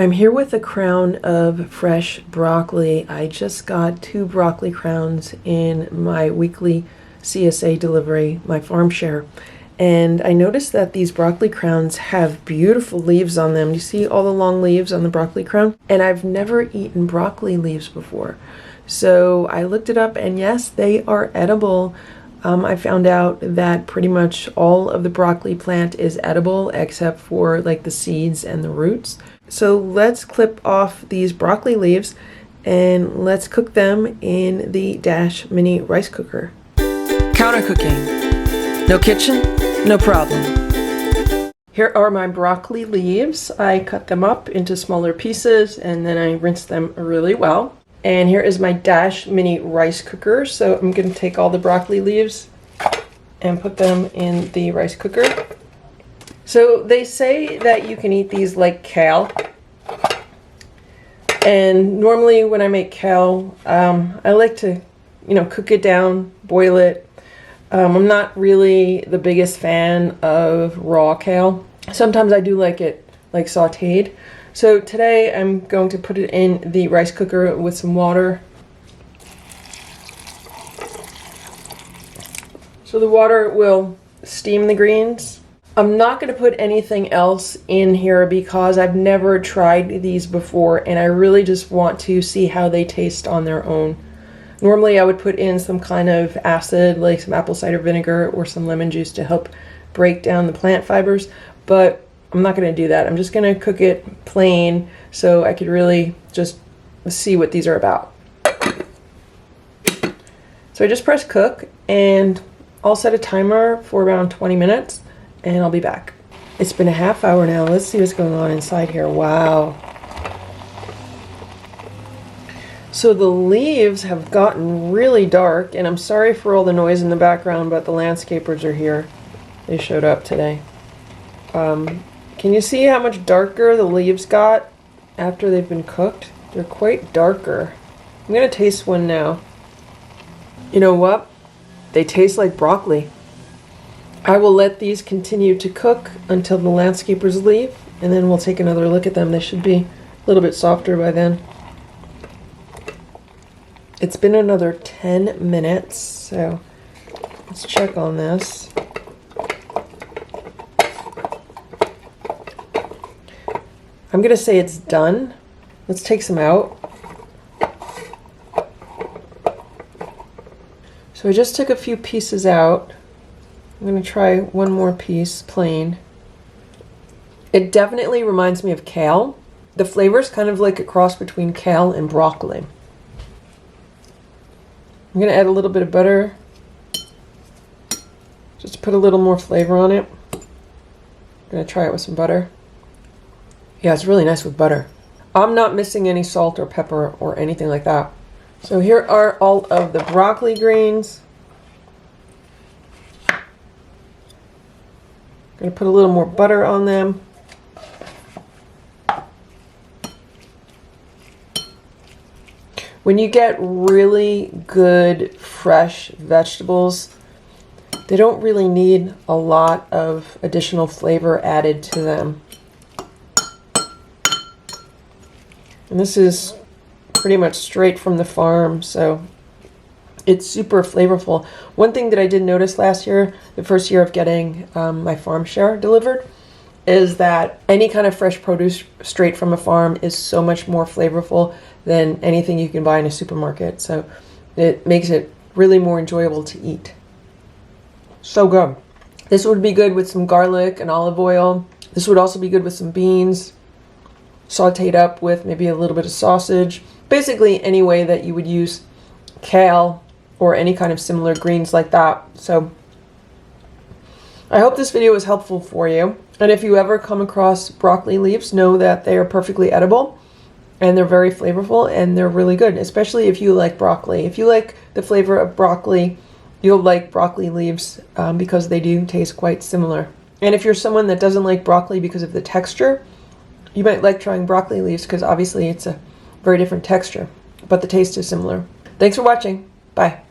I'm here with a crown of fresh broccoli. I just got 2 broccoli crowns in my weekly CSA delivery, my farm share. And I noticed that these broccoli crowns have beautiful leaves on them. You see all the long leaves on the broccoli crown? And I've never eaten broccoli leaves before. So I looked it up, and yes, they are edible. I found out that pretty much all of the broccoli plant is edible except for like the seeds and the roots. So let's clip off these broccoli leaves and let's cook them in the Dash Mini rice cooker. Counter cooking. No kitchen, no problem. Here are my broccoli leaves. I cut them up into smaller pieces and then I rinse them really well. And here is my Dash Mini rice cooker. So I'm going to take all the broccoli leaves and put them in the rice cooker. So they say that you can eat these like kale. And normally when I make kale, I like to, cook it down, boil it. I'm not really the biggest fan of raw kale. Sometimes I do like it like sauteed. So today I'm going to put it in the rice cooker with some water. So the water will steam the greens. I'm not going to put anything else in here because I've never tried these before and I really just want to see how they taste on their own. Normally I would put in some kind of acid like some apple cider vinegar or some lemon juice to help break down the plant fibers, but I'm not going to do that. I'm just going to cook it plain so I could really just see what these are about. So I just press cook and I'll set a timer for around 20 minutes. And I'll be back. It's been a half hour now. Let's see what's going on inside here. Wow. So the leaves have gotten really dark, and I'm sorry for all the noise in the background, but the landscapers are here. They showed up today. Can you see how much darker the leaves got after they've been cooked? They're quite darker. I'm gonna taste one now. You know what? They taste like broccoli. I will let these continue to cook until the landscapers leave, and then we'll take another look at them. They should be a little bit softer by then. It's been another 10 minutes, so let's check on this. I'm gonna say it's done. Let's take some out. So I just took a few pieces out. I'm going to try one more piece, plain. It definitely reminds me of kale. The flavor is kind of like a cross between kale and broccoli. I'm going to add a little bit of butter, just to put a little more flavor on it. I'm going to try it with some butter. Yeah, it's really nice with butter. I'm not missing any salt or pepper or anything like that. So here are all of the broccoli greens. I'm going to put a little more butter on them. When you get really good fresh vegetables, they don't really need a lot of additional flavor added to them. And this is pretty much straight from the farm, so it's super flavorful. One thing that I did notice last year, the first year of getting my farm share delivered, is that any kind of fresh produce straight from a farm is so much more flavorful than anything you can buy in a supermarket. So it makes it really more enjoyable to eat. So good. This would be good with some garlic and olive oil. This would also be good with some beans, sauteed up with maybe a little bit of sausage. Basically any way that you would use kale or any kind of similar greens like that. So I hope this video was helpful for you. And if you ever come across broccoli leaves, know that they are perfectly edible and they're very flavorful and they're really good, especially if you like broccoli. If you like the flavor of broccoli, you'll like broccoli leaves because they do taste quite similar. And if you're someone that doesn't like broccoli because of the texture, you might like trying broccoli leaves because obviously it's a very different texture, but the taste is similar. Thanks for watching. Bye.